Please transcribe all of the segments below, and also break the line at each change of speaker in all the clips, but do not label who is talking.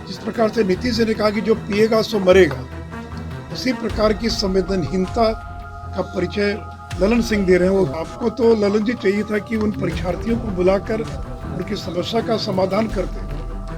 जिस प्रकार से नीतीश जी ने कहा कि जो पिएगा सो मरेगा, उसी प्रकार की संवेदनहीनता का परिचय ललन सिंह दे रहे हैं। वो आपको तो ललन जी चाहिए था कि उन परीक्षार्थियों को बुलाकर उनकी समस्या का समाधान करते।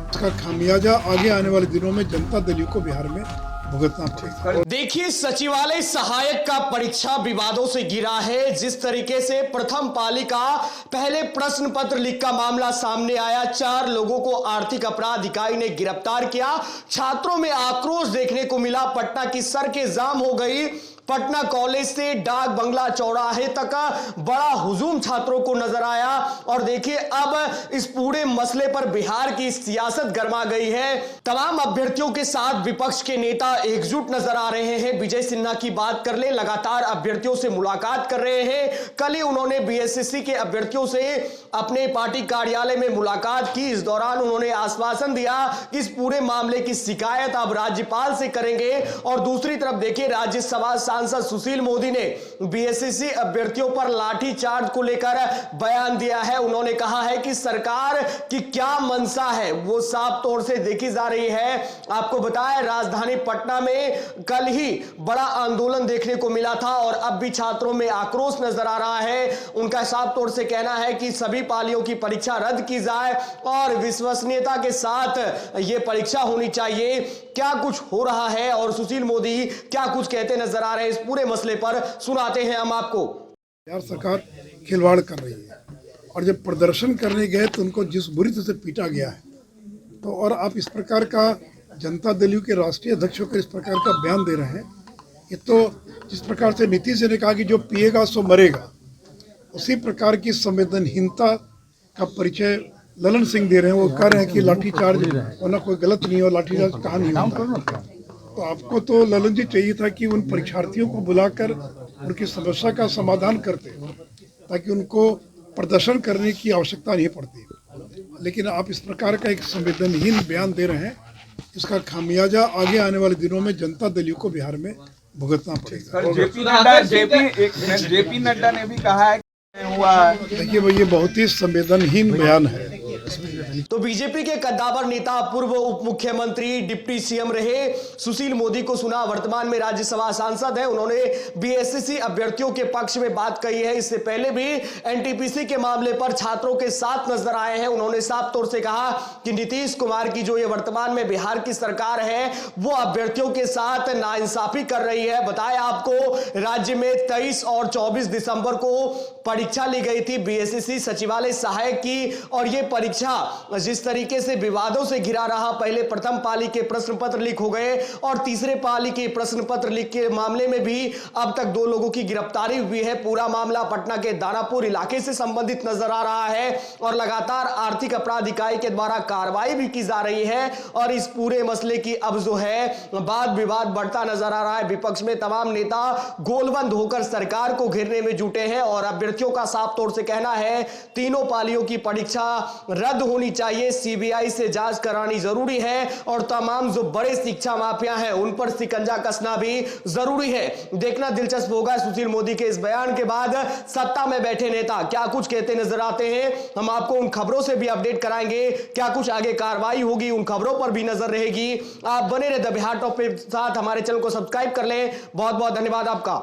इसका खामियाजा आगे आने वाले दिनों में जनता दल को बिहार में भुगतना पड़ेगा।
देखिए, सचिवालय सहायक का परीक्षा विवादों से घिरा है। जिस तरीके से प्रथम पाली का पहले प्रश्न पत्र लीक का मामला सामने आया, 4 लोगों को आर्थिक अपराध इकाई ने गिरफ्तार किया। छात्रों में आक्रोश देखने को मिला। पटना की सड़कें जाम हो गई। पटना कॉलेज से डाक बंगला चौराहे तक बड़ा हुजूम छात्रों को नजर आया। और देखिए, अब इस पूरे मसले पर बिहार की सियासत गर्मा गई है। तमाम अभ्यर्थियों के साथ विपक्ष के नेता एकजुट नजर आ रहे हैं। विजय सिन्हा की बात कर ले, लगातार अभ्यर्थियों से मुलाकात कर रहे हैं। कल ही उन्होंने बीएसएससी के अभ्यर्थियों से अपने पार्टी कार्यालय में मुलाकात की। इस दौरान उन्होंने आश्वासन दिया कि इस पूरे मामले की शिकायत अब राज्यपाल से करेंगे। और दूसरी तरफ देखिए, राज्यसभा सांसद सुशील मोदी ने बीएसएससी अभ्यर्थियों पर लाठीचार्ज को लेकर बयान दिया है। उन्होंने कहा है कि सरकार की क्या मंशा है वो साफ तौर से देखी जा रही है। आपको बताएं, राजधानी पटना में कल ही बड़ा आंदोलन देखने को मिला था और अब भी छात्रों में आक्रोश नजर आ रहा है। उनका साफ तौर से कहना है कि सभी पालियों की परीक्षा रद्द की जाए और विश्वसनीयता के साथ यह परीक्षा होनी चाहिए। क्या कुछ हो रहा है और सुशील मोदी क्या कुछ कहते नजर आ रहे हैं, इस पूरे मसले पर सुनाते हैं हम आपको।
बिहार सरकार खिलवाड़ कर रही है और जब प्रदर्शन करने गए तो उनको जिस बुरी तरह से पीटा गया है, तो और आप इस प्रकार का जनता दल के राष्ट्रीय अध्यक्ष होकर इस प्रकार का बयान दे रहे हैं, ये तो जिस प्रकार से नीतीश जी ने कहा कि जो पिएगा सो मरेगा, उसी प्रकार की संवेदनहीनता का परिचय ललन सिंह दे रहे हैं। वो कह रहे हैं कि लाठीचार्ज होना कोई गलत नहीं हो, लाठीचार्ज कहाँ नहीं होता। तो आपको तो ललन जी चाहिए था कि उन परीक्षार्थियों को बुलाकर उनकी समस्या का समाधान करते, ताकि उनको प्रदर्शन करने की आवश्यकता नहीं पड़ती। लेकिन आप इस प्रकार का एक संवेदनहीन बयान दे रहे हैं, इसका खामियाजा आगे आने वाले दिनों में जनता दल को बिहार में भुगतना पड़ेगा।
जेपी नड्डा ने भी कहा है हुआ है।
देखिए भाई, ये बहुत ही संवेदनहीन बयान है।
तो बीजेपी के कद्दावर नेता, पूर्व उप मुख्यमंत्री, डिप्टी सीएम रहे सुशील मोदी को सुना। वर्तमान में राज्यसभा सांसद हैं। उन्होंने बीएसएससी अभ्यर्थियों के पक्ष में बात कही है। इससे पहले भी एनटीपीसी के मामले पर छात्रों के साथ नजर आए हैं। उन्होंने साफ तौर से कहा कि नीतीश कुमार की जो ये वर्तमान में बिहार की सरकार है, वो अभ्यर्थियों के साथ नाइंसाफी कर रही है। बताया आपको, राज्य में 23 और 24 दिसंबर को परीक्षा ली गई थी बीएसएससी सचिवालय सहायक की। और यह परीक्षा जिस तरीके से विवादों से घिरा रहा, पहले प्रथम पाली के प्रश्न पत्र लीक हो गए और तीसरे पाली के प्रश्न पत्र लीक के मामले में भी अब तक 2 लोगों की गिरफ्तारी हुई है। पूरा मामला पटना के दानापुर इलाके से संबंधित नजर आ रहा है और लगातार आर्थिक अपराध इकाई के द्वारा कार्रवाई भी की जा रही है। और इस पूरे मसले की अब जो है वाद विवाद बढ़ता नजर आ रहा है। विपक्ष में तमाम नेता गोलबंद होकर सरकार को घेरने में जुटे हैं और अभ्यर्थियों का साफ तौर से कहना है, तीनों पालियों की परीक्षा रद्द होनी चाहिए, सीबीआई से जांच करानी जरूरी है और तमाम जो बड़े शिक्षा माफिया हैं उन पर शिकंजा कसना भी जरूरी है। देखना दिलचस्प होगा सुशील मोदी के इस बयान के बाद सत्ता में बैठे नेता क्या कुछ कहते नजर आते हैं। हम आपको उन खबरों से भी अपडेट कराएंगे, क्या कुछ आगे कार्रवाई होगी, उन खबरों पर भी नजर रहेगी। आप बने रहे द बिहार टॉप के साथ, हमारे चैनल को सब्सक्राइब कर लें। बहुत बहुत धन्यवाद आपका।